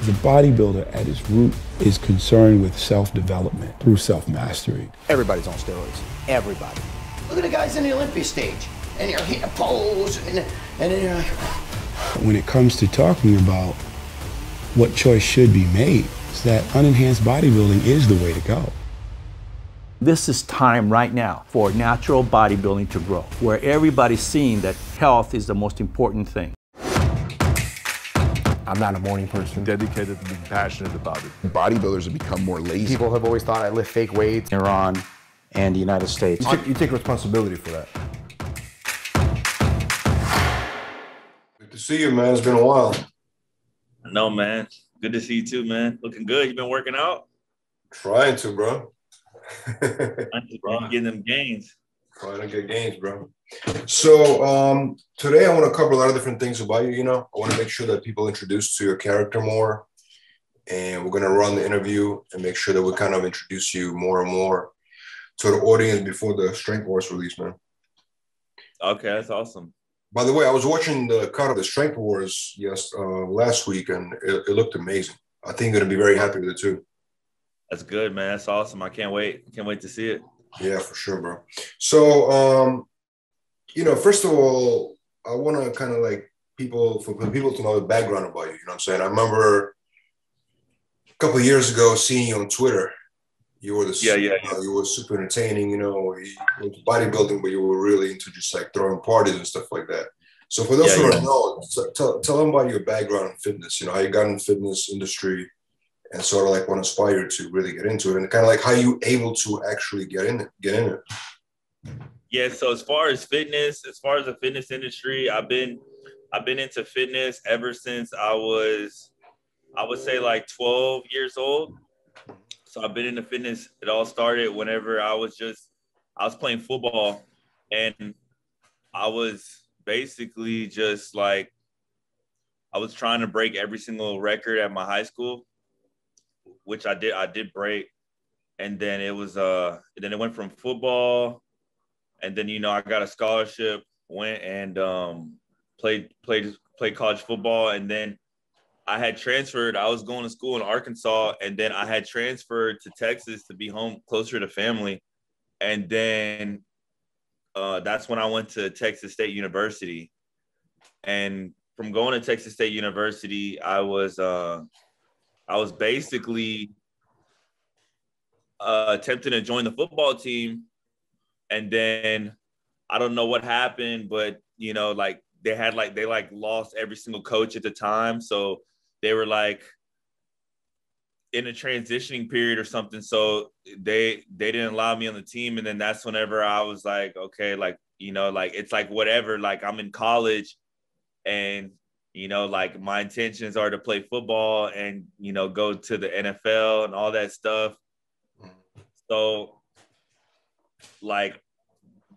Because a bodybuilder at its root is concerned with self-development through self-mastery. Everybody's on steroids. Everybody. Look at the guys in the Olympia stage. And you're hitting a pose, and then you're like... When it comes to talking about what choice should be made, is that unenhanced bodybuilding is the way to go. This is time right now for natural bodybuilding to grow, where everybody's seeing that health is the most important thing. I'm not a morning person. Dedicated to being passionate about it. Bodybuilders have become more lazy. People have always thought I lift fake weights. Iran and the United States. You take responsibility for that. Good to see you, man. It's been a while. I know, man. Good to see you too, man. Looking good. You been working out? Trying to, bro. Getting them gains. Trying to get gains, bro. So today I want to cover a lot of different things about you. You know, I want to make sure that people are introduced to your character more, and we're going to run the interview and make sure that we kind of introduce you more and more to the audience before the Strength Wars release, man. Okay, that's awesome. By the way, I was watching the cut of the Strength Wars last week, and it looked amazing. I think you're going to be very happy with it too. That's good, man. That's awesome. I can't wait. Can't wait to see it. Yeah, for sure, bro. So, you know, first of all, I want to kind of like for people to know the background about you. You know what I'm saying? I remember a couple of years ago seeing you on Twitter. You were you were super entertaining. You know, you were into bodybuilding, but you were really into just like throwing parties and stuff like that. So for those who don't know, tell them about your background in fitness. You know, how you got in the fitness industry, and sort of like what inspired you to really get into it, and kind of like how you able to actually get in it. Yeah. So as far as the fitness industry, I've been into fitness ever since I would say like 12 years old. So I've been into fitness. It all started whenever I was playing football, and I was basically just like, I was trying to break every single record at my high school, which I did break. And then it went from football, and then, you know, I got a scholarship, went and played college football. And then I had transferred. I was going to school in Arkansas, and then I had transferred to Texas to be home closer to family. And then that's when I went to Texas State University. And from going to Texas State University, I was basically attempting to join the football team. And then I don't know what happened, but, you know, like they lost every single coach at the time. So they were like in a transitioning period or something. So they didn't allow me on the team. And then that's whenever I was like, okay, like, you know, like, it's like whatever, like I'm in college, and, you know, like my intentions are to play football and, you know, go to the NFL and all that stuff. So like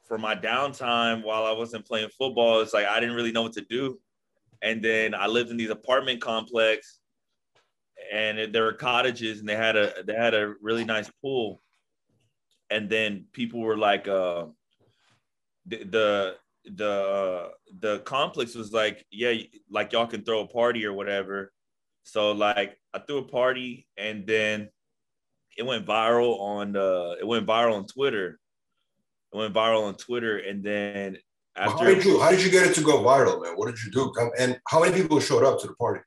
for my downtime while I wasn't playing football, it's like I didn't really know what to do. And then I lived in these apartment complex, and there were cottages, and they had a really nice pool. And then people were like, the complex was like, yeah, like y'all can throw a party or whatever. So like I threw a party, and then it went viral on Twitter. It went viral on Twitter, and then after, how did you get it to go viral, man? What did you do? And how many people showed up to the party?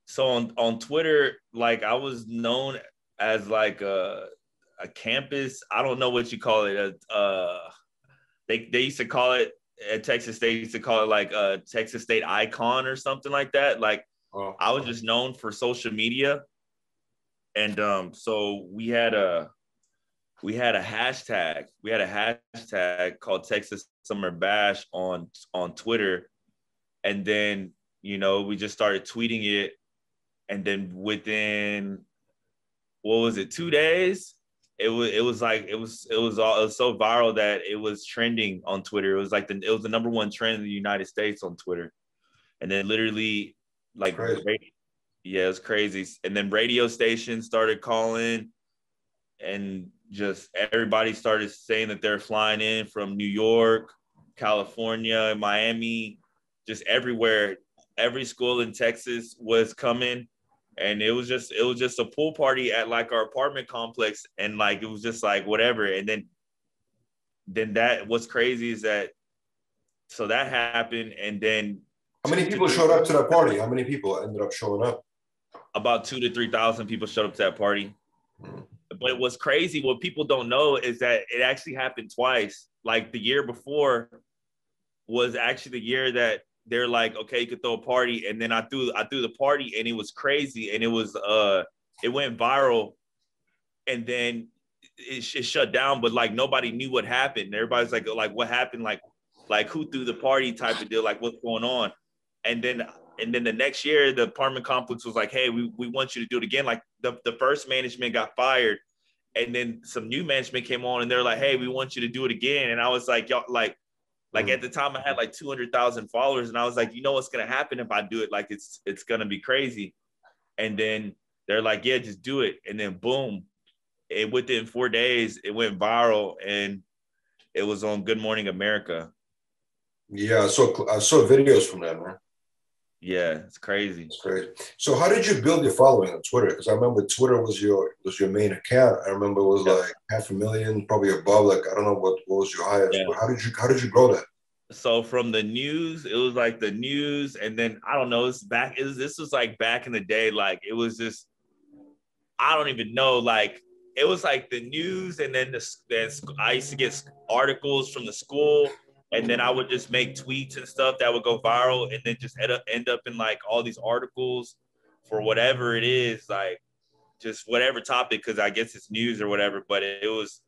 So on Twitter, like I was known as like a campus. I don't know what you call it. They used to call it at Texas State. Used to call it like a Texas State icon or something like that. Like I was just known for social media, and so we had a hashtag. We had a hashtag called Texas Summer Bash on Twitter. And then, you know, we just started tweeting it. And then within, 2 days? It was so viral that it was trending on Twitter. It was like it was the number one trend in the United States on Twitter. And then literally like, yeah, it was crazy. And then radio stations started calling, and just everybody started saying that they're flying in from New York, California, Miami, just everywhere. Every school in Texas was coming. And it was just a pool party at like our apartment complex, and like it was just like whatever. And then that what's crazy is that so that happened, and then How many people showed up to that party? How many people ended up showing up? about 2,000 to 3,000 people showed up to that party. But what's crazy, what people don't know is that it actually happened twice. Like the year before was actually the year that they're like, okay, you could throw a party. And then I threw the party, and it was crazy. And it went viral. And then it shut down, but like nobody knew what happened. Everybody's like what happened? Like who threw the party type of deal? Like what's going on? And then the next year, the apartment complex was like, hey, we want you to do it again. Like the first management got fired, and then some new management came on, and they're like, hey, we want you to do it again. And I was like, y'all, like at the time I had like 200,000 followers, and I was like, you know what's gonna happen if I do it? Like it's gonna be crazy. And then they're like, yeah, just do it. And then boom, within 4 days it went viral, and it was on Good Morning America. Yeah, I saw videos from that, man. Yeah, it's crazy. It's crazy. So how did you build your following on Twitter? Because I remember Twitter was your main account. I remember it was like 500,000, probably above. Like I don't know what was your highest. Yeah. But how did you grow that? So from the news, it was like the news, and then I don't know. This was like back in the day. Like it was just, I don't even know. Like it was like the news, and then I used to get articles from the school, and then I would just make tweets and stuff that would go viral, and then just end up in like all these articles for whatever it is, like just whatever topic, because I guess it's news or whatever. But it was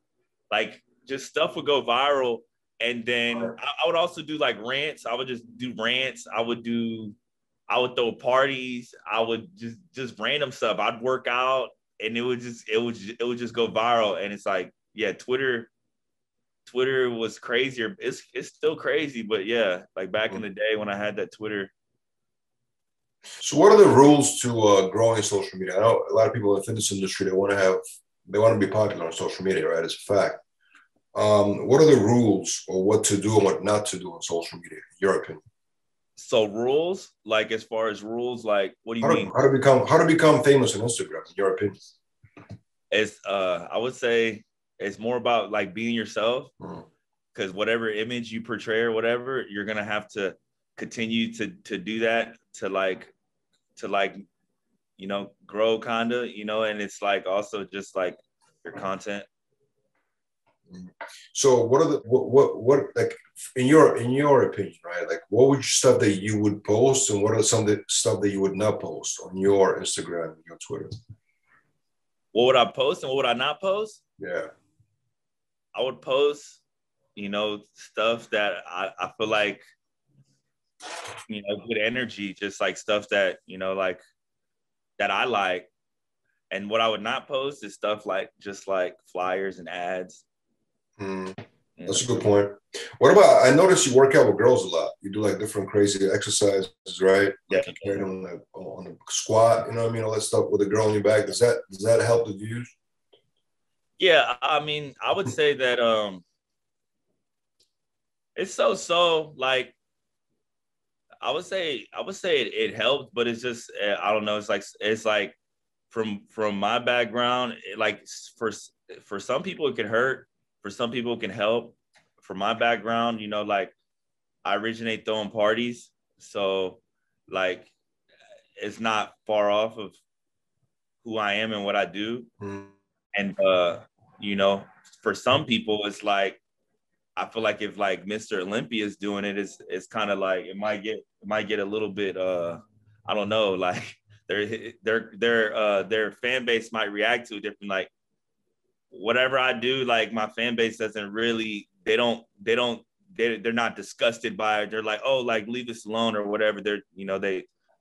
like just stuff would go viral. And then I would also do like rants. I would just do rants. I would throw parties. I would just random stuff. I'd work out, and it would just go viral. And it's like, yeah, Twitter was crazier. It's still crazy, but yeah, like back in the day when I had that Twitter. So what are the rules to growing social media? I know a lot of people in the fitness industry, they want to be popular on social media, right? It's a fact. What are the rules, or what to do and what not to do on social media, in your opinion? So rules, like as far as rules, like what do you mean? How to become famous on Instagram, in your opinion? It's I would say it's more about like being yourself, because whatever image you portray or whatever, you're gonna have to continue to do that to grow kinda, and it's like also just like your content. So what are what like in your opinion, right? Like what would stuff that you would post, and what are some of the stuff that you would not post on your Instagram and your Twitter? What would I post and what would I not post? Yeah. I would post, stuff that I feel like, good energy, just like stuff that, like that I like. And what I would not post is stuff like just like flyers and ads. That's a good point. What about, I noticed you work out with girls a lot. You do like different crazy exercises, right? Like you carry them on the squat, you know what I mean? All that stuff with a girl on your back. Does that help the views? Yeah, I mean, I would say that it's so like I would say it helped, but it's just I don't know. It's like from my background, like for some people it can hurt, for some people it can help. For my background, like I originate throwing parties, so like it's not far off of who I am and what I do. And for some people it's like I feel like if like Mr. Olympia is doing it, it's kind of like it might get a little bit I don't know, like their fan base might react to it different. Like whatever I do, like my fan base doesn't really, they're not disgusted by it. They're like, oh, like leave this alone or whatever. They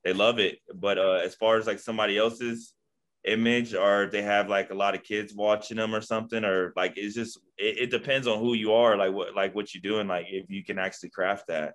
love it. But as far as like somebody else's image, or they have like a lot of kids watching them or something, or like it's just it depends on who you are, like what you're doing, like if you can actually craft that.